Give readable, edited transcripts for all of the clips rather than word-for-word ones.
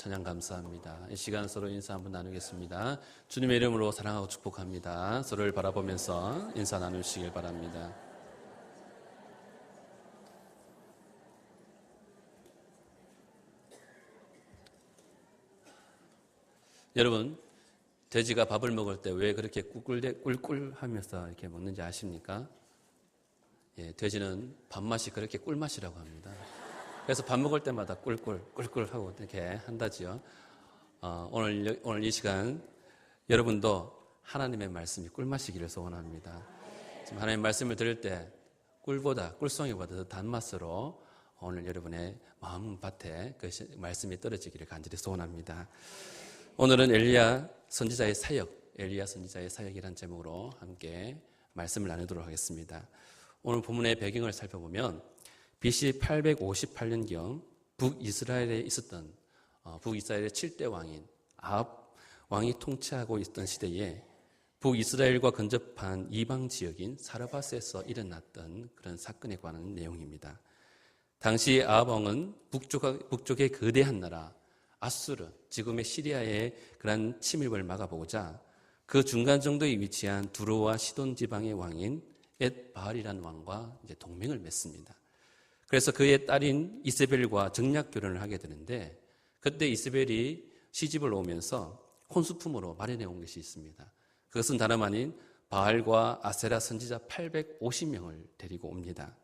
찬양 감사합니다. 이 시간 서로 인사 한번 나누겠습니다. 주님의 이름으로 사랑하고 축복합니다. 서로를 바라보면서 인사 나누시길 바랍니다. 여러분, 돼지가 밥을 먹을 때 왜 그렇게 꿀꿀 하면서 이렇게 먹는지 아십니까? 예, 돼지는 밥맛이 그렇게 꿀맛이라고 합니다. 그래서 밥 먹을 때마다 꿀꿀 하고 이렇게 한다지요. 오늘 이 시간 여러분도 하나님의 말씀이 꿀맛이기를 소원합니다. 지금 하나님의 말씀을 들을 때 꿀송이보다 더 단맛으로 오늘 여러분의 마음밭에 그 말씀이 떨어지기를 간절히 소원합니다. 오늘은 엘리야 선지자의 사역이라는 제목으로 함께 말씀을 나누도록 하겠습니다. 오늘 본문의 배경을 살펴보면 BC 858년경 북이스라엘의 7대 왕인 아합 왕이 통치하고 있던 시대에 북이스라엘과 근접한 이방 지역인 사르밧에서 일어났던 그런 사건에 관한 내용입니다. 당시 아합 왕은 북쪽의 거대한 나라 아수르, 지금의 시리아의 그런 침입을 막아보고자 그 중간 정도에 위치한 두로와 시돈 지방의 왕인 엣바알이라는 왕과 이제 동맹을 맺습니다. 그래서 그의 딸인 이세벨과 정략 결혼을 하게 되는데 그때 이세벨이 시집을 오면서 혼수품으로 마련해 온 것이 있습니다. 그것은 다름 아닌 바알과 아세라 선지자 850명을 데리고 옵니다.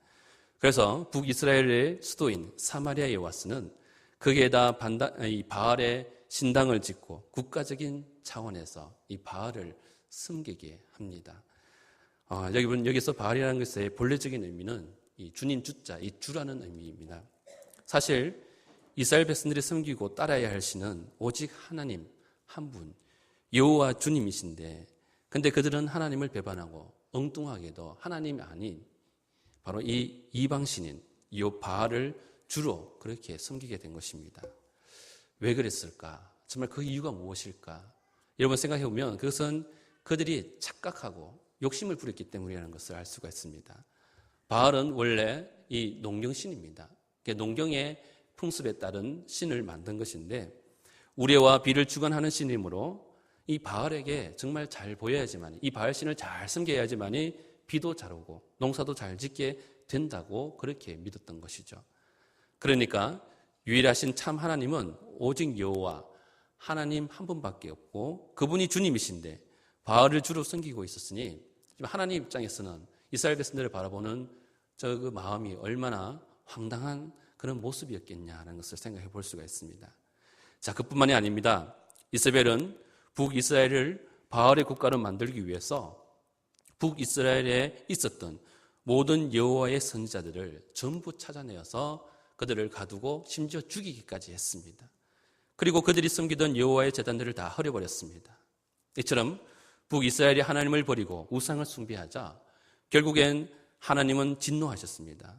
그래서 북이스라엘의 수도인 사마리아에 와서는 거기에다 이 바알의 신당을 짓고 국가적인 차원에서 이 바알을 섬기게 합니다. 여기서 바알이라는 것의 본래적인 의미는 이 주님 주자, 이 주라는 의미입니다. 사실 이스라엘 백성들이 섬기고 따라야 할 신은 오직 하나님 한 분, 여호와 주님이신데, 근데 그들은 하나님을 배반하고 엉뚱하게도 하나님이 아닌 바로 이 이방신인 이 바알을 주로 그렇게 섬기게 된 것입니다. 왜 그랬을까? 정말 그 이유가 무엇일까? 여러분 생각해보면 그것은 그들이 착각하고 욕심을 부렸기 때문이라는 것을 알 수가 있습니다. 바알은 원래 이 농경신입니다. 농경의 풍습에 따른 신을 만든 것인데 우레와 비를 주관하는 신이므로 이 바알에게 정말 잘 보여야지만, 이 바알 신을 잘 섬겨야지만이 비도 잘 오고 농사도 잘 짓게 된다고 그렇게 믿었던 것이죠. 그러니까 유일하신 참 하나님은 오직 여호와 하나님 한 분밖에 없고 그분이 주님이신데 바알을 주로 섬기고 있었으니 하나님 입장에서는 이스라엘 백성들을 바라보는 그 마음이 얼마나 황당한 그런 모습이었겠냐는 것을 생각해 볼 수가 있습니다. 자, 그뿐만이 아닙니다. 이세벨은 북이스라엘을 바알의 국가로 만들기 위해서 북이스라엘에 있었던 모든 여호와의 선지자들을 전부 찾아내어서 그들을 가두고 심지어 죽이기까지 했습니다. 그리고 그들이 섬기던 여호와의 제단들을 다 헐어버렸습니다. 이처럼 북이스라엘이 하나님을 버리고 우상을 숭배하자 결국엔 하나님은 진노하셨습니다.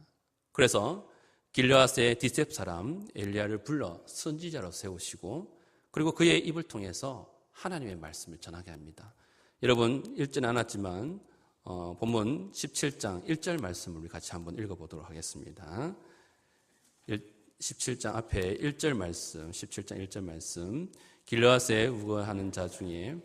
그래서 길르앗의 디셉 사람 엘리야를 불러 선지자로 세우시고 그리고 그의 입을 통해서 하나님의 말씀을 전하게 합니다. 여러분 읽지는 않았지만 본문 17장 1절 말씀을 우리 같이 한번 읽어보도록 하겠습니다. 17장 앞에 1절 말씀, 17장 1절 말씀. 길르앗에 우거하는 자 중에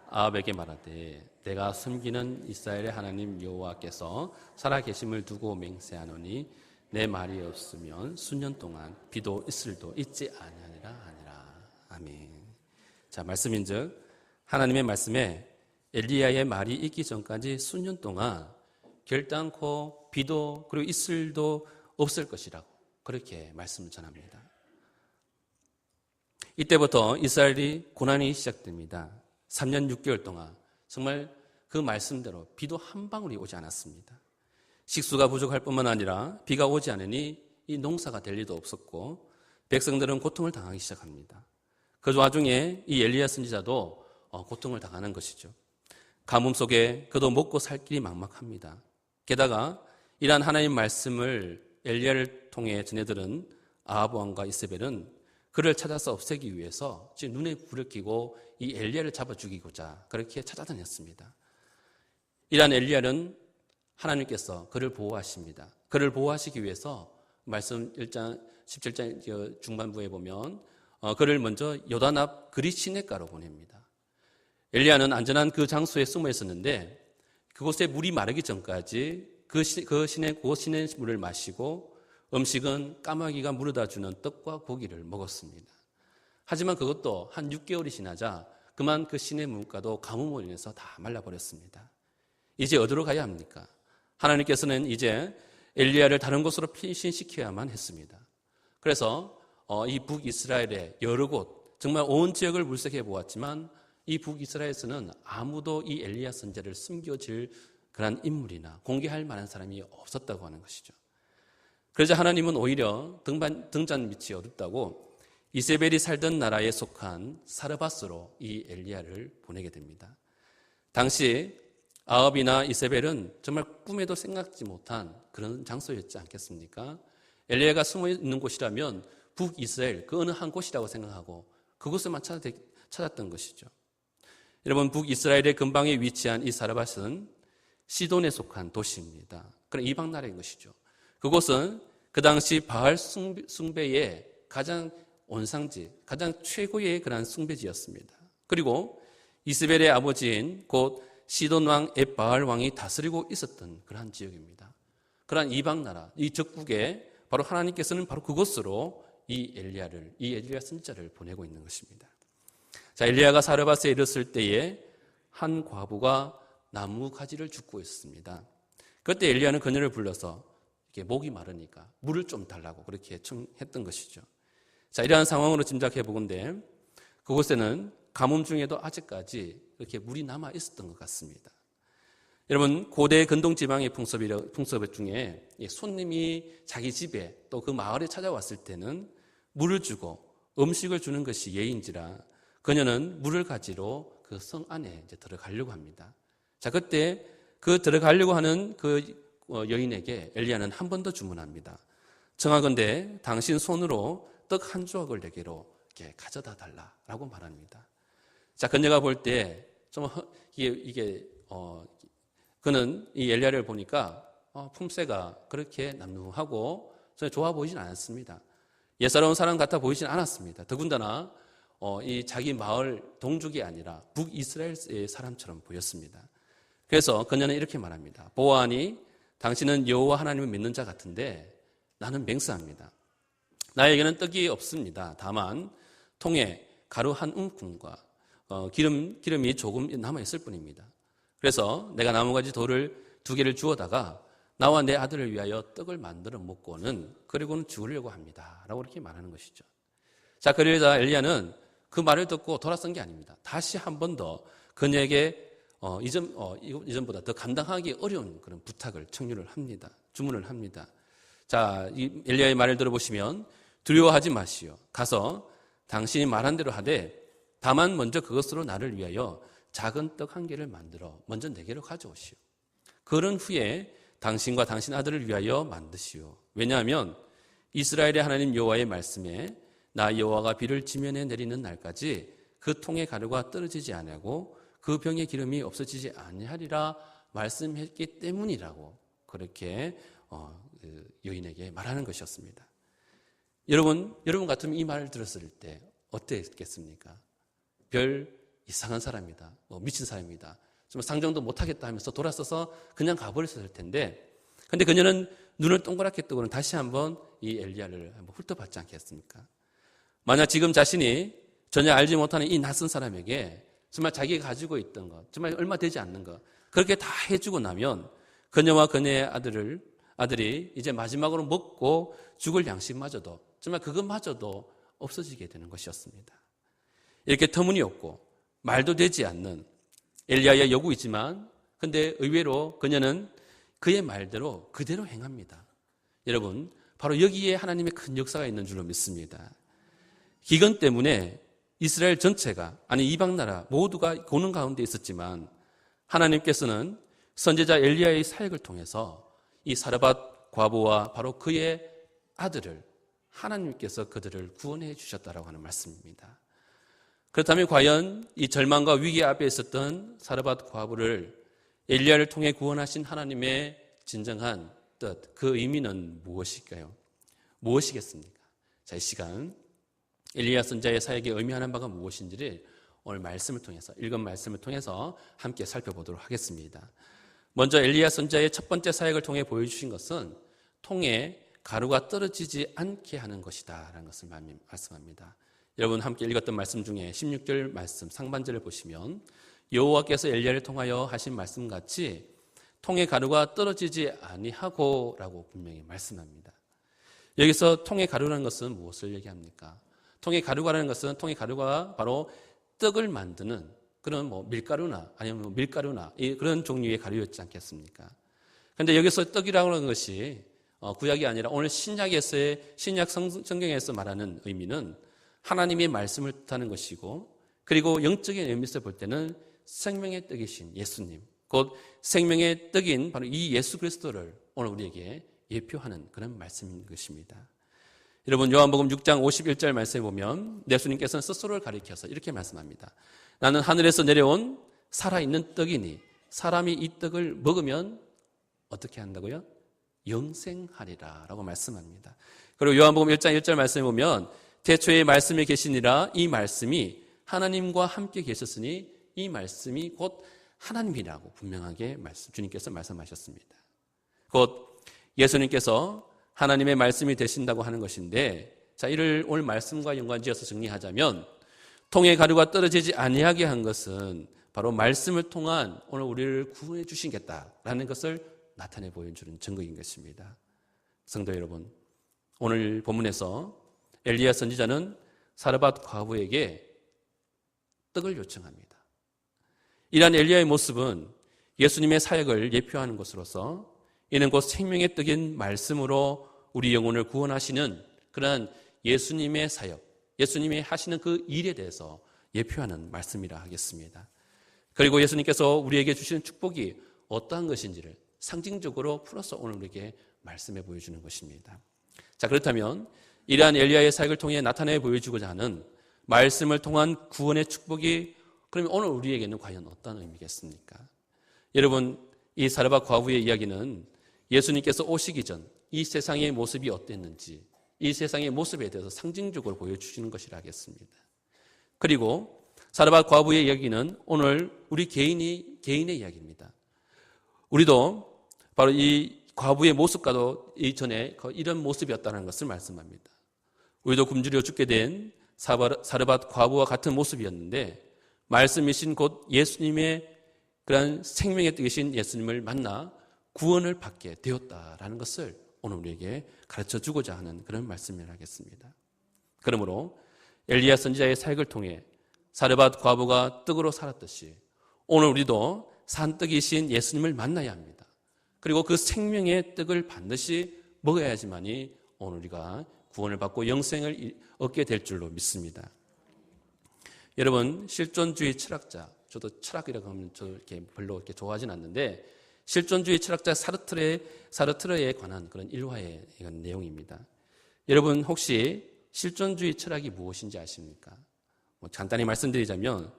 아합에게 말하되 내가 섬기는 이스라엘의 하나님 여호와께서 살아계심을 두고 맹세하노니 내 말이 없으면 수년 동안 비도 이슬도 있지 아니하니라. 아멘. 자, 말씀인즉 하나님의 말씀에 엘리야의 말이 있기 전까지 수년 동안 결단코 비도 그리고 이슬도 없을 것이라고 그렇게 말씀을 전합니다. 이때부터 이스라엘이 고난이 시작됩니다. 3년 6개월 동안 정말 그 말씀대로 비도 한 방울이 오지 않았습니다. 식수가 부족할 뿐만 아니라 비가 오지 않으니 이 농사가 될 리도 없었고 백성들은 고통을 당하기 시작합니다. 그 와중에 이 엘리야 선지자도 고통을 당하는 것이죠. 가뭄 속에 그도 먹고 살 길이 막막합니다. 게다가 이러한 하나님 말씀을 엘리야를 통해 전해들은 아합 왕과 이세벨은 그를 찾아서 없애기 위해서 지금 눈에 불을 켜고 이 엘리야를 잡아 죽이고자 그렇게 찾아다녔습니다. 이러한 엘리야는 하나님께서 그를 보호하십니다. 그를 보호하시기 위해서 말씀 1장 17장 중반부에 보면 그를 먼저 요단 앞 그리 시냇가로 보냅니다. 엘리야는 안전한 그 장소에 숨어 있었는데 그곳에 물이 마르기 전까지 그 시냇 물을 마시고 음식은 까마귀가 물어다 주는 떡과 고기를 먹었습니다. 하지만 그것도 한 6개월이 지나자 그만 그 시냇 물가도 가뭄으로 인해서 다 말라버렸습니다. 이제 어디로 가야 합니까? 하나님께서는 이제 엘리야를 다른 곳으로 피신시켜야만 했습니다. 그래서 이 북이스라엘의 여러 곳, 정말 온 지역을 물색해 보았지만 이 북이스라엘에서는 아무도 이 엘리야 선지자를 숨겨질 그런 인물이나 공개할 만한 사람이 없었다고 하는 것이죠. 그러자 하나님은 오히려 등잔 밑이 어둡다고 이세벨이 살던 나라에 속한 사르밧으로 이 엘리야를 보내게 됩니다. 당시 아합이나 이세벨은 정말 꿈에도 생각지 못한 그런 장소였지 않겠습니까? 엘리야가 숨어 있는 곳이라면 북이스라엘 그 어느 한 곳이라고 생각하고 그곳에만 찾았던 것이죠. 여러분, 북이스라엘의 근방에 위치한 이 사르밧은 시돈에 속한 도시입니다. 그런 이방 나라인 것이죠. 그곳은 그 당시 바알 숭배의 가장 온상지, 가장 최고의 그런 숭배지였습니다. 그리고 이스벨의 아버지인 곧 시돈 왕 엣바알 왕이 다스리고 있었던 그러한 지역입니다. 그러한 이방 나라, 이 적국에 바로 하나님께서는 바로 그곳으로 이 엘리야 선지자를 보내고 있는 것입니다. 자, 엘리야가 사르밧에 이르렀을 때에 한 과부가 나무 가지를 줍고 있습니다. 그때 엘리야는 그녀를 불러서 이렇게 목이 마르니까 물을 좀 달라고 그렇게 청했던 것이죠. 자, 이러한 상황으로 짐작해 보건대 그곳에는 가뭄 중에도 아직까지 이렇게 물이 남아 있었던 것 같습니다. 여러분, 고대 근동지방의 풍습 중에 손님이 자기 집에 또 그 마을에 찾아왔을 때는 물을 주고 음식을 주는 것이 예인지라 그녀는 물을 가지러 그 성 안에 이제 들어가려고 합니다. 자, 그때 그 들어가려고 하는 그 여인에게 엘리야는 한 번 더 주문합니다. 청하건대 당신 손으로 떡 한 조각을 내게로 이렇게 가져다 달라라고 말합니다. 자, 그녀가 볼 때 좀 그는 이 엘리야를 보니까 품새가 그렇게 남루하고 전혀 좋아 보이진 않았습니다. 예사로운 사람 같아 보이진 않았습니다. 더군다나 이 자기 마을 동족이 아니라 북이스라엘의 사람처럼 보였습니다. 그래서 그녀는 이렇게 말합니다. 보아하니 당신은 여호와 하나님을 믿는 자 같은데 나는 맹세합니다. 나에게는 떡이 없습니다. 다만 통에 가루 한 움큼과 기름이 조금 남아있을 뿐입니다. 그래서 내가 나무가지 돌을 2개를 주워다가 나와 내 아들을 위하여 떡을 만들어 먹고는 그리고는 죽으려고 합니다. 라고 이렇게 말하는 것이죠. 자, 그러자 엘리야는 그 말을 듣고 돌아선 게 아닙니다. 다시 한 번 더 그녀에게 이전보다 더 감당하기 어려운 그런 부탁을 주문을 합니다. 자, 이 엘리야의 말을 들어보시면 두려워하지 마시오. 가서 당신이 말한 대로 하되 다만 먼저 그것으로 나를 위하여 작은 떡 1개를 만들어 먼저 내게로 가져오시오. 그런 후에 당신과 당신 아들을 위하여 만드시오. 왜냐하면 이스라엘의 하나님 여호와의 말씀에 나 여호와가 비를 지면에 내리는 날까지 그 통의 가루가 떨어지지 아니하고 그 병의 기름이 없어지지 아니하리라 말씀했기 때문이라고 그렇게 여인에게 말하는 것이었습니다. 여러분 같으면 이 말을 들었을 때 어땠겠습니까? 별 이상한 사람이다, 미친 사람이다, 좀 상정도 못하겠다 하면서 돌아서서 그냥 가버렸을 텐데, 근데 그녀는 눈을 동그랗게 뜨고는 다시 한번 이 엘리야를 한번 훑어봤지 않겠습니까? 만약 지금 자신이 전혀 알지 못하는 이 낯선 사람에게 정말 자기가 가지고 있던 것, 정말 얼마 되지 않는 것, 그렇게 다 해주고 나면 그녀와 그녀의 아들이 이제 마지막으로 먹고 죽을 양식마저도, 정말 그것마저도 없어지게 되는 것이었습니다. 이렇게 터무니없고 말도 되지 않는 엘리야의 요구이지만, 근데 의외로 그녀는 그의 말대로 그대로 행합니다. 여러분, 바로 여기에 하나님의 큰 역사가 있는 줄로 믿습니다. 기근 때문에 이스라엘 전체가, 아니 이방 나라 모두가 고난 가운데 있었지만 하나님께서는 선지자 엘리야의 사역을 통해서 이 사르밧 과부와 바로 그의 아들을, 하나님께서 그들을 구원해 주셨다라고 하는 말씀입니다. 그렇다면 과연 이 절망과 위기 앞에 있었던 사르밧 과부를 엘리야를 통해 구원하신 하나님의 진정한 뜻, 그 의미는 무엇일까요? 무엇이겠습니까? 자, 이 시간 엘리야 선지자의 사역이 의미하는 바가 무엇인지를 오늘 말씀을 통해서, 읽은 말씀을 통해서 함께 살펴보도록 하겠습니다. 먼저 엘리야 선지자의 첫 번째 사역을 통해 보여주신 것은 통에 가루가 떨어지지 않게 하는 것이다 라는 것을 말씀합니다. 여러분 함께 읽었던 말씀 중에 16절 말씀 상반절을 보시면 여호와께서 엘리야를 통하여 하신 말씀같이 통에 가루가 떨어지지 아니하고 라고 분명히 말씀합니다. 여기서 통에 가루라는 것은 무엇을 얘기합니까? 통에 가루라는 것은 통에 가루가 바로 떡을 만드는 그런 밀가루나 아니면 밀가루나 그런 종류의 가루였지 않겠습니까? 그런데 여기서 떡이라고 하는 것이 구약이 아니라 오늘 신약에서의 신약 성경에서 말하는 의미는 하나님의 말씀을 뜻하는 것이고, 그리고 영적인 의미에서 볼 때는 생명의 떡이신 예수님, 곧 생명의 떡인 바로 이 예수 그리스도를 오늘 우리에게 예표하는 그런 말씀인 것입니다. 여러분 요한복음 6장 51절 말씀에 보면 예수님께서는 스스로를 가리켜서 이렇게 말씀합니다. 나는 하늘에서 내려온 살아있는 떡이니 사람이 이 떡을 먹으면 어떻게 한다고요? 영생하리라 라고 말씀합니다. 그리고 요한복음 1장 1절 말씀에 보면 태초에 말씀이 계시니라, 이 말씀이 하나님과 함께 계셨으니 이 말씀이 곧 하나님이라고 분명하게 주님께서 말씀하셨습니다. 곧 예수님께서 하나님의 말씀이 되신다고 하는 것인데, 자, 이를 오늘 말씀과 연관지어서 정리하자면 통에 가루가 떨어지지 아니하게 한 것은 바로 말씀을 통한 오늘 우리를 구원해 주시겠다라는 것을 나타내 보여주는 증거인 것입니다. 성도 여러분, 오늘 본문에서 엘리야 선지자는 사르밧 과부에게 떡을 요청합니다. 이러한 엘리야의 모습은 예수님의 사역을 예표하는 것으로서 이는 곧 생명의 떡인 말씀으로 우리 영혼을 구원하시는 그러한 예수님의 사역, 예수님이 하시는 그 일에 대해서 예표하는 말씀이라 하겠습니다. 그리고 예수님께서 우리에게 주시는 축복이 어떠한 것인지를 상징적으로 풀어서 오늘 우리에게 말씀해 보여주는 것입니다. 자, 그렇다면 이러한 엘리야의 사역을 통해 나타내 보여주고자 하는 말씀을 통한 구원의 축복이 그러면 오늘 우리에게는 과연 어떤 의미겠습니까? 여러분, 이 사르밧 과부의 이야기는 예수님께서 오시기 전 이 세상의 모습이 어땠는지, 이 세상의 모습에 대해서 상징적으로 보여주시는 것이라 하겠습니다. 그리고 사르밧 과부의 이야기는 오늘 우리 개인의 이야기입니다. 우리도 바로 이 과부의 모습과도 이전에 이런 모습이었다는 것을 말씀합니다. 우리도 굶주려 죽게 된 사르밧 과부와 같은 모습이었는데, 말씀이신 곧 예수님의 그런 생명의 뜻이신 예수님을 만나 구원을 받게 되었다라는 것을 오늘 우리에게 가르쳐 주고자 하는 그런 말씀을 하겠습니다. 그러므로 엘리야 선지자의 사역을 통해 사르밧 과부가 떡으로 살았듯이 오늘 우리도 산떡이신 예수님을 만나야 합니다. 그리고 그 생명의 떡을 반드시 먹어야지만이 오늘 우리가 구원을 받고 영생을 얻게 될 줄로 믿습니다. 여러분, 실존주의 철학자, 저도 철학이라고 하면 저 이렇게 별로 이렇게 좋아하진 않는데, 실존주의 철학자 사르트르에 관한 그런 일화의 이건 내용입니다. 여러분 혹시 실존주의 철학이 무엇인지 아십니까? 간단히 말씀드리자면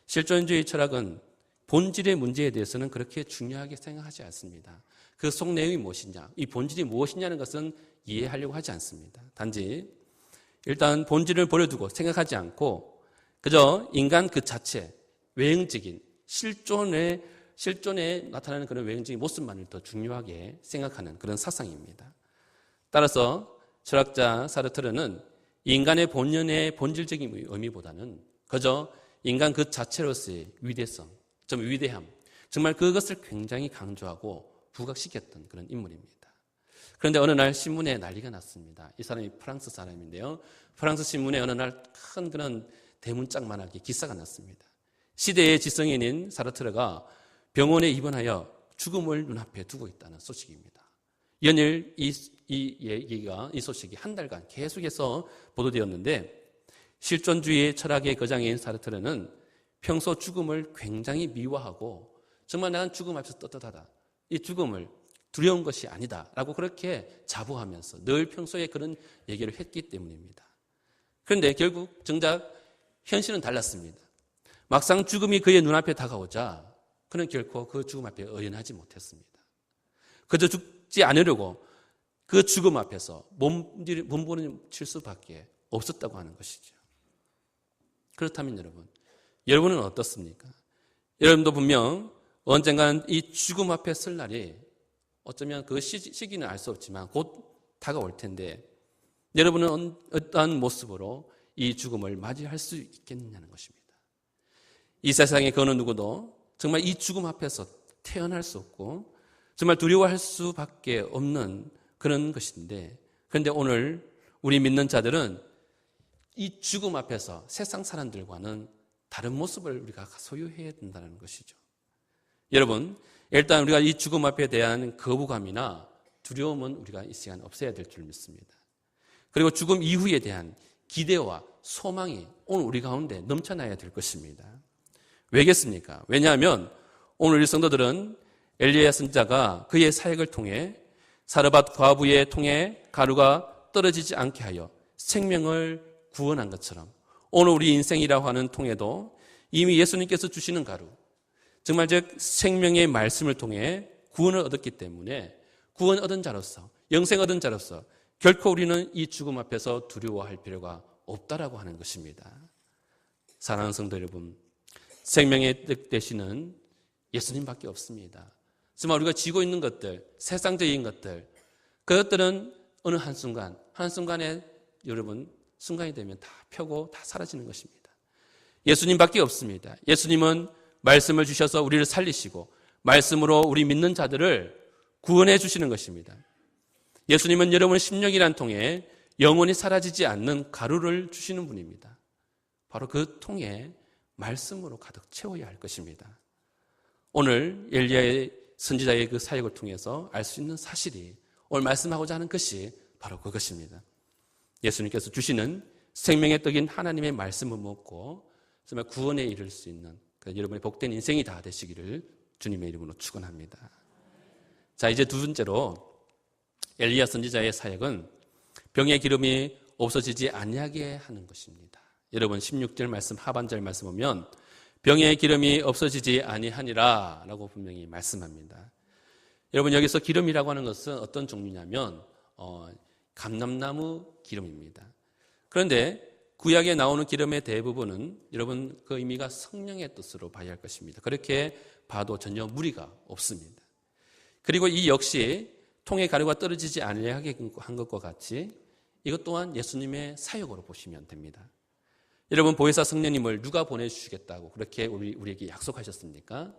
실존주의 철학은 본질의 문제에 대해서는 그렇게 중요하게 생각하지 않습니다. 그 속 내용이 무엇이냐, 이 본질이 무엇이냐는 것은 이해하려고 하지 않습니다. 단지 일단 본질을 버려두고 생각하지 않고 그저 인간 그 자체, 외형적인 실존에 나타나는 그런 외형적인 모습만을 더 중요하게 생각하는 그런 사상입니다. 따라서 철학자 사르트르는 인간의 본연의 본질적인 의미보다는 그저 인간 그 자체로서의 위대성, 좀 위대함, 정말 그것을 굉장히 강조하고 부각시켰던 그런 인물입니다. 그런데 어느 날 신문에 난리가 났습니다. 이 사람이 프랑스 사람인데요. 프랑스 신문에 어느 날 큰 그런 대문짝만하게 기사가 났습니다. 시대의 지성인인 사르트르가 병원에 입원하여 죽음을 눈앞에 두고 있다는 소식입니다. 연일 이 소식이 한 달간 계속해서 보도되었는데, 실존주의 철학의 거장인 사르트르는 평소 죽음을 굉장히 미화하고 정말 나는 죽음 앞에서 떳떳하다, 이 죽음을 두려운 것이 아니다 라고 그렇게 자부하면서 늘 평소에 그런 얘기를 했기 때문입니다. 그런데 결국 정작 현실은 달랐습니다. 막상 죽음이 그의 눈앞에 다가오자 그는 결코 그 죽음 앞에 의연하지 못했습니다. 그저 죽지 않으려고 그 죽음 앞에서 몸부림칠 수밖에 없었다고 하는 것이죠. 그렇다면 여러분은 어떻습니까? 여러분도 분명 언젠가는 이 죽음 앞에 설 날이 어쩌면 그 시기는 알 수 없지만 곧 다가올 텐데 여러분은 어떠한 모습으로 이 죽음을 맞이할 수 있겠느냐는 것입니다. 이 세상에 그 어느 누구도 정말 이 죽음 앞에서 태어날 수 없고 정말 두려워할 수밖에 없는 그런 것인데, 그런데 오늘 우리 믿는 자들은 이 죽음 앞에서 세상 사람들과는 다른 모습을 우리가 소유해야 된다는 것이죠. 여러분, 일단 우리가 이 죽음 앞에 대한 거부감이나 두려움은 우리가 이 시간 없애야 될 줄 믿습니다. 그리고 죽음 이후에 대한 기대와 소망이 오늘 우리 가운데 넘쳐나야 될 것입니다. 왜겠습니까? 왜냐하면 오늘 우리 성도들은 엘리야 선지자가 그의 사역을 통해 사르밧 과부의 통에 가루가 떨어지지 않게 하여 생명을 구원한 것처럼 오늘 우리 인생이라고 하는 통에도 이미 예수님께서 주시는 가루, 정말 즉 생명의 말씀을 통해 구원을 얻었기 때문에 구원 얻은 자로서, 영생 얻은 자로서 결코 우리는 이 죽음 앞에서 두려워할 필요가 없다라고 하는 것입니다. 사랑하는 성도 여러분, 생명의 뜻 되시는 예수님밖에 없습니다. 정말 우리가 쥐고 있는 것들, 세상적인 것들, 그것들은 어느 한순간에 여러분 순간이 되면 다 펴고 다 사라지는 것입니다. 예수님밖에 없습니다. 예수님은 말씀을 주셔서 우리를 살리시고 말씀으로 우리 믿는 자들을 구원해 주시는 것입니다. 예수님은 여러분의 심령이란 통에 영원히 사라지지 않는 가루를 주시는 분입니다. 바로 그 통에 말씀으로 가득 채워야 할 것입니다. 오늘 엘리야의 선지자의 그 사역을 통해서 알 수 있는 사실이 오늘 말씀하고자 하는 것이 바로 그것입니다. 예수님께서 주시는 생명의 떡인 하나님의 말씀을 먹고 정말 구원에 이를 수 있는 여러분의 복된 인생이 다 되시기를 주님의 이름으로 축원합니다. 자, 이제 두 번째로 엘리야 선지자의 사역은 병의 기름이 없어지지 아니하게 하는 것입니다. 여러분 16절 말씀 하반절 말씀 보면 병의 기름이 없어지지 아니하니라 라고 분명히 말씀합니다. 여러분 여기서 기름이라고 하는 것은 어떤 종류냐면 감람나무 기름입니다. 그런데 구약에 나오는 기름의 대부분은 여러분 그 의미가 성령의 뜻으로 봐야 할 것입니다. 그렇게 봐도 전혀 무리가 없습니다. 그리고 이 역시 통에 가루가 떨어지지 아니하게 한 것과 같이 이것 또한 예수님의 사역으로 보시면 됩니다. 여러분 보혜사 성령님을 누가 보내주시겠다고 그렇게 우리에게 약속하셨습니까?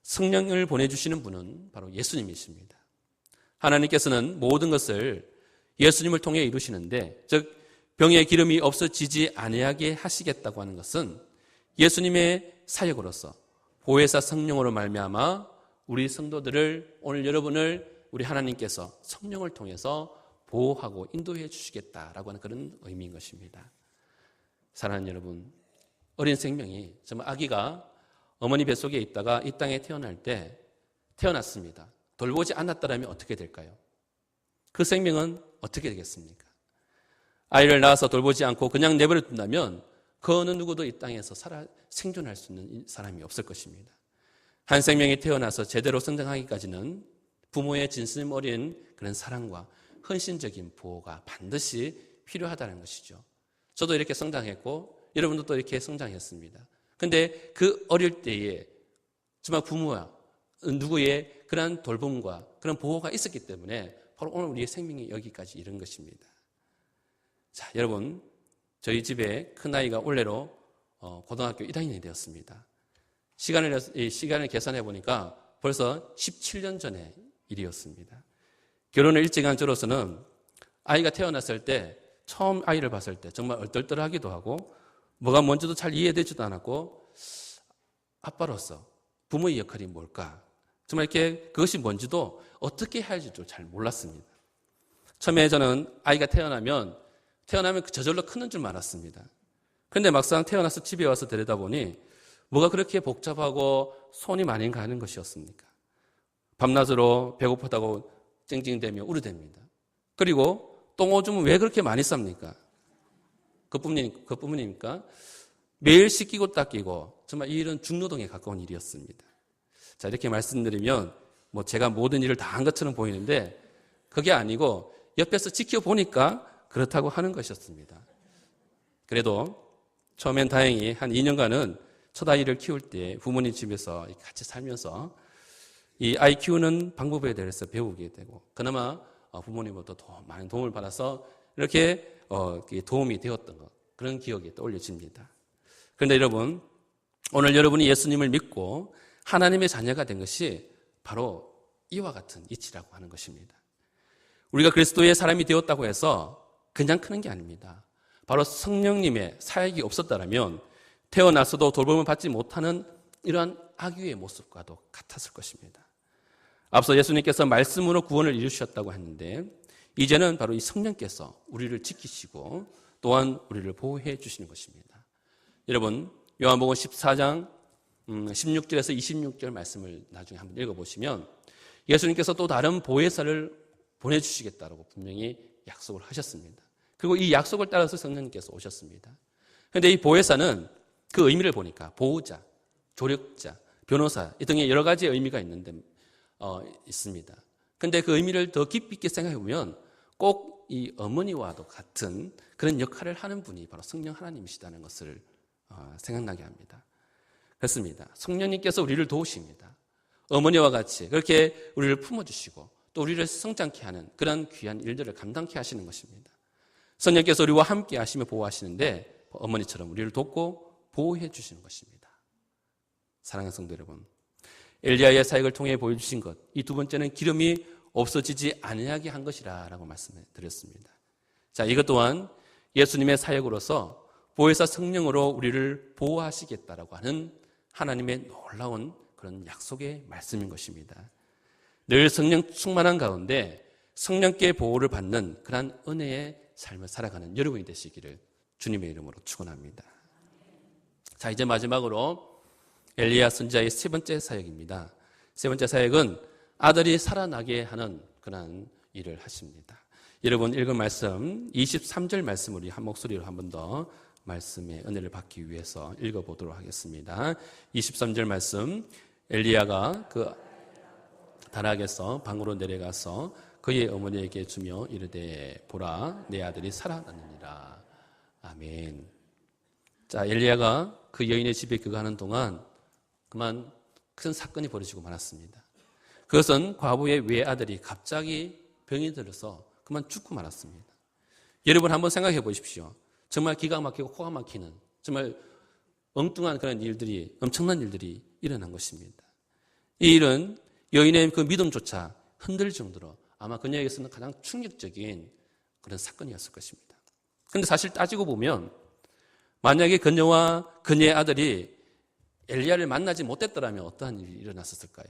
성령을 보내주시는 분은 바로 예수님이십니다. 하나님께서는 모든 것을 예수님을 통해 이루시는데, 즉 병의 기름이 없어지지 아니하게 하시겠다고 하는 것은 예수님의 사역으로서 보혜사 성령으로 말미암아 우리 성도들을, 오늘 여러분을 우리 하나님께서 성령을 통해서 보호하고 인도해 주시겠다라고 하는 그런 의미인 것입니다. 사랑하는 여러분, 어린 생명이, 정말 아기가 어머니 뱃속에 있다가 이 땅에 태어날 때 태어났습니다. 돌보지 않았다면 어떻게 될까요? 그 생명은 어떻게 되겠습니까? 아이를 낳아서 돌보지 않고 그냥 내버려 둔다면 그 어느 누구도 이 땅에서 생존할 수 있는 사람이 없을 것입니다. 한 생명이 태어나서 제대로 성장하기까지는 부모의 진심 어린 그런 사랑과 헌신적인 보호가 반드시 필요하다는 것이죠. 저도 이렇게 성장했고 여러분도 또 이렇게 성장했습니다. 그런데 그 어릴 때에 정말 부모와 누구의 그런 돌봄과 그런 보호가 있었기 때문에 바로 오늘 우리의 생명이 여기까지 이른 것입니다. 자, 여러분, 저희 집에 큰아이가 올해로 고등학교 1학년이 되었습니다. 시간을 계산해 보니까 벌써 17년 전의 일이었습니다. 결혼을 일찍 한 저로서는 아이가 태어났을 때, 처음 아이를 봤을 때 정말 얼떨떨하기도 하고 뭐가 뭔지도 잘 이해되지도 않았고, 아빠로서 부모의 역할이 뭘까, 정말 이렇게 그것이 뭔지도 어떻게 해야 할지도 잘 몰랐습니다. 처음에 저는 아이가 태어나면 저절로 크는 줄 알았습니다. 그런데 막상 태어나서 집에 와서 들여다보니 뭐가 그렇게 복잡하고 손이 많이 가는 것이었습니까? 밤낮으로 배고프다고 찡찡대며 울어댑니다. 그리고 똥오줌은 왜 그렇게 많이 쌉니까? 그뿐입니까? 매일 씻기고 닦이고 정말 이 일은 중노동에 가까운 일이었습니다. 자, 이렇게 말씀드리면 제가 모든 일을 다 한 것처럼 보이는데 그게 아니고 옆에서 지켜보니까 그렇다고 하는 것이었습니다. 그래도 처음엔 다행히 한 2년간은 첫 아이를 키울 때 부모님 집에서 같이 살면서 이 아이 키우는 방법에 대해서 배우게 되고 그나마 부모님으로부터 많은 도움을 받아서 이렇게 도움이 되었던 것, 그런 기억이 떠올려집니다. 그런데 여러분, 오늘 여러분이 예수님을 믿고 하나님의 자녀가 된 것이 바로 이와 같은 이치라고 하는 것입니다. 우리가 그리스도의 사람이 되었다고 해서 그냥 크는 게 아닙니다. 바로 성령님의 사역이 없었다면 태어나서도 돌봄을 받지 못하는 이러한 아기의 모습과도 같았을 것입니다. 앞서 예수님께서 말씀으로 구원을 이루셨다고 했는데 이제는 바로 이 성령께서 우리를 지키시고 또한 우리를 보호해 주시는 것입니다. 여러분, 요한복음 14장 16절에서 26절 말씀을 나중에 한번 읽어보시면 예수님께서 또 다른 보혜사를 보내주시겠다고 분명히 약속을 하셨습니다. 그리고 이 약속을 따라서 성령님께서 오셨습니다. 그런데 이 보혜사는 그 의미를 보니까 보호자, 조력자, 변호사 이 등의 여러 가지 의미가 있습니다. 그런데 그 의미를 더 깊이 있게 생각해 보면 꼭 이 어머니와도 같은 그런 역할을 하는 분이 바로 성령 하나님이시다는 것을 생각나게 합니다. 그렇습니다. 성령님께서 우리를 도우십니다. 어머니와 같이 그렇게 우리를 품어주시고 또 우리를 성장케 하는 그런 귀한 일들을 감당케 하시는 것입니다. 성령께서 우리와 함께 하시며 보호하시는데 어머니처럼 우리를 돕고 보호해 주시는 것입니다. 사랑하는 성도 여러분, 엘리야의 사역을 통해 보여주신 것, 이 두 번째는 기름이 없어지지 아니하게 한 것이라고 말씀을 드렸습니다. 자, 이것 또한 예수님의 사역으로서 보혜사 성령으로 우리를 보호하시겠다라고 하는 하나님의 놀라운 그런 약속의 말씀인 것입니다. 늘 성령 충만한 가운데 성령께 보호를 받는 그러한 은혜의 삶을 살아가는 여러분이 되시기를 주님의 이름으로 축원합니다. 자, 이제 마지막으로 엘리야 선지자의 세 번째 사역입니다. 세 번째 사역은 아들이 살아나게 하는 그러한 일을 하십니다. 여러분 읽은 말씀 23절 말씀 우리 한 목소리로 한 번 더 말씀의 은혜를 받기 위해서 읽어보도록 하겠습니다. 23절 말씀, 엘리야가 그 다락에서 방으로 내려가서 그의 어머니에게 주며 이르되 보라 내 아들이 살아났느니라. 아멘. 자, 엘리야가 그 여인의 집에 거하는 동안 그만 큰 사건이 벌어지고 말았습니다. 그것은 과부의 외아들이 갑자기 병이 들어서 그만 죽고 말았습니다. 여러분 한번 생각해 보십시오. 정말 기가 막히고 코가 막히는 정말 엉뚱한 그런 일들이, 엄청난 일들이 일어난 것입니다. 이 일은 여인의 그 믿음조차 흔들 정도로 아마 그녀에게서는 가장 충격적인 그런 사건이었을 것입니다. 그런데 사실 따지고 보면 만약에 그녀와 그녀의 아들이 엘리야를 만나지 못했더라면 어떠한 일이 일어났을까요?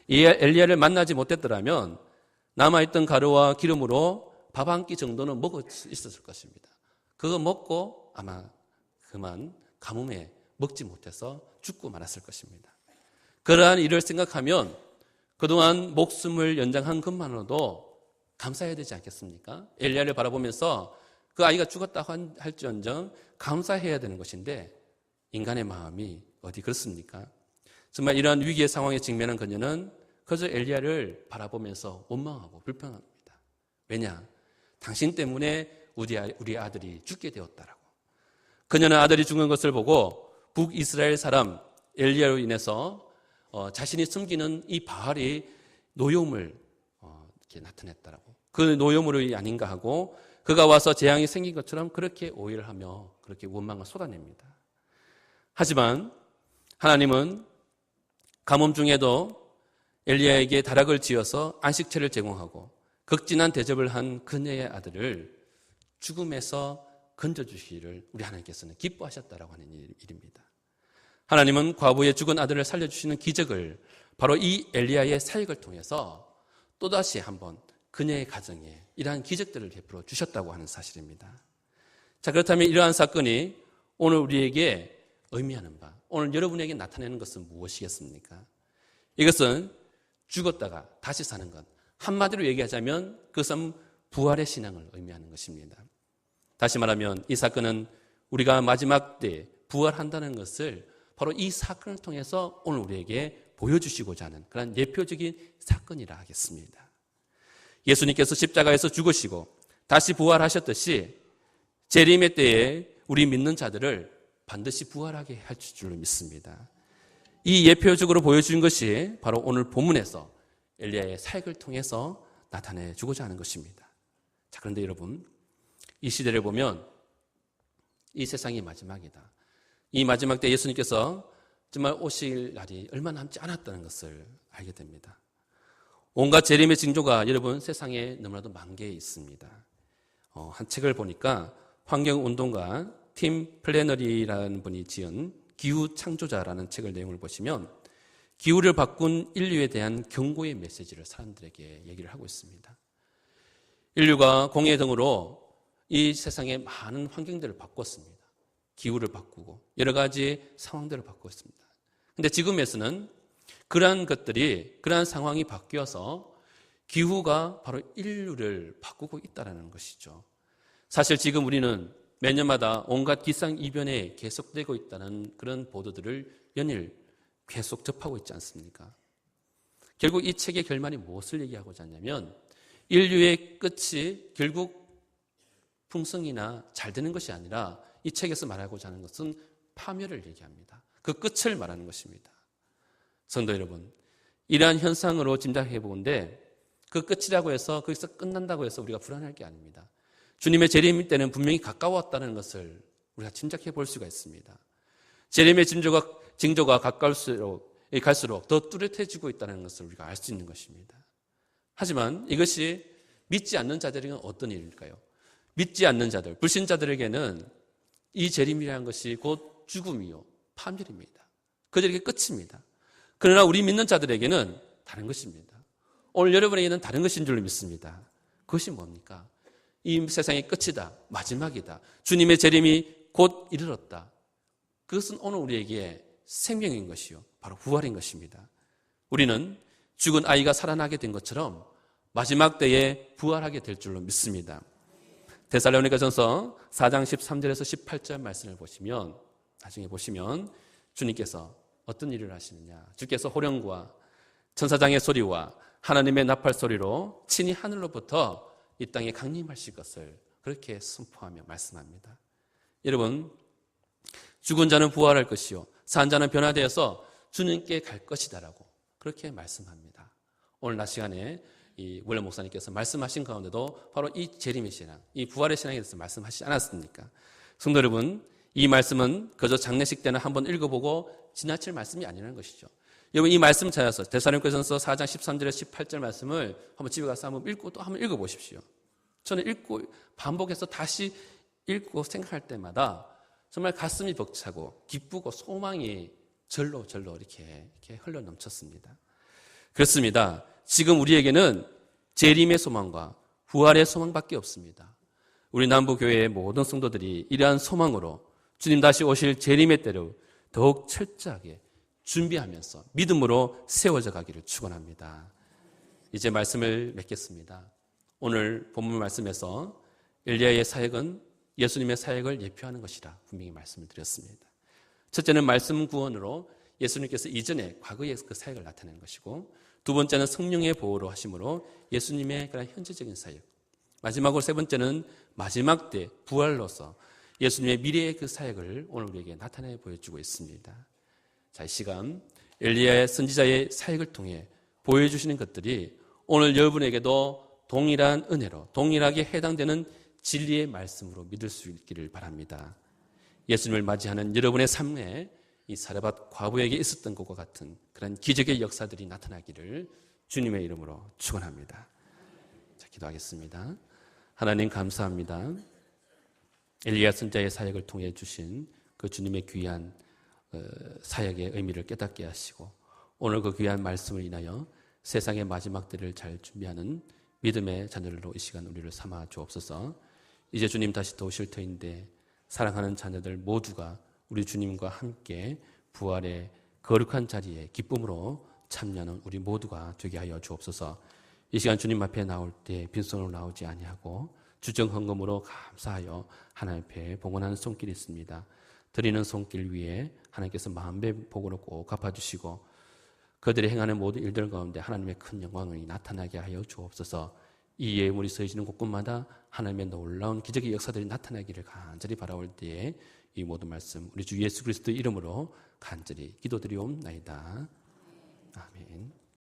이 엘리야를 만나지 못했더라면 남아있던 가루와 기름으로 밥 한 끼 정도는 먹을 수 있었을 것입니다. 그거 먹고 아마 그만 가뭄에 먹지 못해서 죽고 말았을 것입니다. 그러한 일을 생각하면 그동안 목숨을 연장한 것만으로도 감사해야 되지 않겠습니까? 엘리야를 바라보면서 그 아이가 죽었다고 할지언정 감사해야 되는 것인데 인간의 마음이 어디 그렇습니까? 정말 이러한 위기의 상황에 직면한 그녀는 그저 엘리야를 바라보면서 원망하고 불평합니다. 왜냐? 당신 때문에 우리 아들이 죽게 되었다라고. 그녀는 아들이 죽은 것을 보고 북이스라엘 사람 엘리야로 인해서 자신이 숨기는 이 바알이 노여움을 이렇게 나타냈다라고. 그 노여움으로 아닌가 하고 그가 와서 재앙이 생긴 것처럼 그렇게 오해를 하며 그렇게 원망을 쏟아냅니다. 하지만 하나님은 가뭄 중에도 엘리야에게 다락을 지어서 안식처를 제공하고 극진한 대접을 한 그녀의 아들을 죽음에서 건져주시기를 우리 하나님께서는 기뻐하셨다라고 하는 일입니다. 하나님은 과부의 죽은 아들을 살려주시는 기적을 바로 이 엘리야의 사역을 통해서 또다시 한번 그녀의 가정에 이러한 기적들을 베풀어 주셨다고 하는 사실입니다. 자, 그렇다면 이러한 사건이 오늘 우리에게 의미하는 바, 오늘 여러분에게 나타내는 것은 무엇이겠습니까? 이것은 죽었다가 다시 사는 것, 한마디로 얘기하자면 그것은 부활의 신앙을 의미하는 것입니다. 다시 말하면 이 사건은 우리가 마지막 때 부활한다는 것을 바로 이 사건을 통해서 오늘 우리에게 보여주시고자 하는 그런 예표적인 사건이라 하겠습니다. 예수님께서 십자가에서 죽으시고 다시 부활하셨듯이 재림의 때에 우리 믿는 자들을 반드시 부활하게 할 줄로 믿습니다. 이 예표적으로 보여준 것이 바로 오늘 본문에서 엘리야의 사역을 통해서 나타내 주고자 하는 것입니다. 자, 그런데 여러분, 이 시대를 보면 이 세상이 마지막이다. 이 마지막 때 예수님께서 정말 오실 날이 얼마 남지 않았다는 것을 알게 됩니다. 온갖 재림의 징조가 여러분 세상에 너무나도 만개에 있습니다. 한 책을 보니까 환경운동가 팀 플래너리라는 분이 지은 기후 창조자라는 책을 내용을 보시면 기후를 바꾼 인류에 대한 경고의 메시지를 사람들에게 얘기를 하고 있습니다. 인류가 공해 등으로 이 세상의 많은 환경들을 바꿨습니다. 기후를 바꾸고 여러 가지 상황들을 바꿨습니다. 그런데 지금에서는 그러한 상황이 바뀌어서 기후가 바로 인류를 바꾸고 있다는 것이죠. 사실 지금 우리는 매년마다 온갖 기상이변에 계속되고 있다는 그런 보도들을 연일 계속 접하고 있지 않습니까? 결국 이 책의 결말이 무엇을 얘기하고자 하냐면 인류의 끝이 결국 풍성이나 잘 되는 것이 아니라 이 책에서 말하고자 하는 것은 파멸을 얘기합니다. 그 끝을 말하는 것입니다. 성도 여러분, 이러한 현상으로 짐작해 보는데 그 끝이라고 해서 거기서 끝난다고 해서 우리가 불안할 게 아닙니다. 주님의 재림 때는 분명히 가까웠다는 것을 우리가 짐작해 볼 수가 있습니다. 재림의 징조가 갈수록 더 뚜렷해지고 있다는 것을 우리가 알 수 있는 것입니다. 하지만 이것이 믿지 않는 자들에게는 어떤 일일까요? 믿지 않는 자들, 불신자들에게는 이 재림이라는 것이 곧 죽음이요, 파멸입니다. 그들에게 끝입니다. 그러나 우리 믿는 자들에게는 다른 것입니다. 오늘 여러분에게는 다른 것인 줄로 믿습니다. 그것이 뭡니까? 이 세상의 끝이다, 마지막이다, 주님의 재림이 곧 이르렀다. 그것은 오늘 우리에게 생명인 것이요, 바로 부활인 것입니다. 우리는 죽은 아이가 살아나게 된 것처럼 마지막 때에 부활하게 될 줄로 믿습니다. 데살로니가전서 4장 13절에서 18절 말씀을 보시면 나중에 보시면 주님께서 어떤 일을 하시느냐, 주께서 호령과 천사장의 소리와 하나님의 나팔 소리로 친히 하늘로부터 이 땅에 강림하실 것을 그렇게 선포하며 말씀합니다. 여러분, 죽은 자는 부활할 것이요 산 자는 변화되어서 주님께 갈 것이다라고 그렇게 말씀합니다. 오늘 낮 시간에 이 우엘 목사님께서 말씀하신 가운데도 바로 이 재림의 신앙, 이 부활의 신앙에 대해서 말씀하시지 않았습니까? 성도 여러분, 이 말씀은 그저 장례식 때는 한번 읽어보고 지나칠 말씀이 아니라는 것이죠. 여러분, 이 말씀 찾아서 데살로니가전서 4장 13절에서 18절 말씀을 한번 집에 가서 한번 읽고 또 한번 읽어보십시오. 저는 읽고 반복해서 다시 읽고 생각할 때마다 정말 가슴이 벅차고 기쁘고 소망이 절로 이렇게 흘러 넘쳤습니다. 그렇습니다. 지금 우리에게는 재림의 소망과 부활의 소망밖에 없습니다. 우리 남부교회의 모든 성도들이 이러한 소망으로 주님 다시 오실 재림의 때를 더욱 철저하게 준비하면서 믿음으로 세워져 가기를 축원합니다. 이제 말씀을 맺겠습니다. 오늘 본문 말씀에서 엘리야의 사역은 예수님의 사역을 예표하는 것이라 분명히 말씀을 드렸습니다. 첫째는 말씀 구원으로 예수님께서 이전에 과거의 그 사역을 나타내는 것이고, 두 번째는 성령의 보호로 하심으로 예수님의 그런 현재적인 사역, 마지막으로 세 번째는 마지막 때 부활로서 예수님의 미래의 그 사역을 오늘 우리에게 나타내 보여주고 있습니다. 자, 이 시간 엘리야의 선지자의 사역을 통해 보여주시는 것들이 오늘 여러분에게도 동일한 은혜로 동일하게 해당되는 진리의 말씀으로 믿을 수 있기를 바랍니다. 예수님을 맞이하는 여러분의 삶에 이 사르밧 과부에게 있었던 것과 같은 그런 기적의 역사들이 나타나기를 주님의 이름으로 축원합니다. 자, 기도하겠습니다. 하나님 감사합니다. 엘리야 선지자의 사역을 통해 주신 그 주님의 귀한 사역의 의미를 깨닫게 하시고, 오늘 그 귀한 말씀을 인하여 세상의 마지막 때를 잘 준비하는 믿음의 자녀들로 이 시간 우리를 삼아 주옵소서. 이제 주님 다시 또 오실 터인데 사랑하는 자녀들 모두가 우리 주님과 함께 부활의 거룩한 자리에 기쁨으로 참여하는 우리 모두가 되게 하여 주옵소서. 이 시간 주님 앞에 나올 때 빈손으로 나오지 아니하고 주정 헌금으로 감사하여 하나님 앞에 봉헌하는 손길이 있습니다. 드리는 손길 위에 하나님께서 만배 복으로 꼭 갚아주시고 그들이 행하는 모든 일들 가운데 하나님의 큰 영광이 나타나게 하여 주옵소서. 이 예물이 서해지는 곳곳마다 하나님의 놀라운 기적의 역사들이 나타나기를 간절히 바라올 때에 이 모든 말씀 우리 주 예수 그리스도의 이름으로 간절히 기도드리옵나이다. 아멘.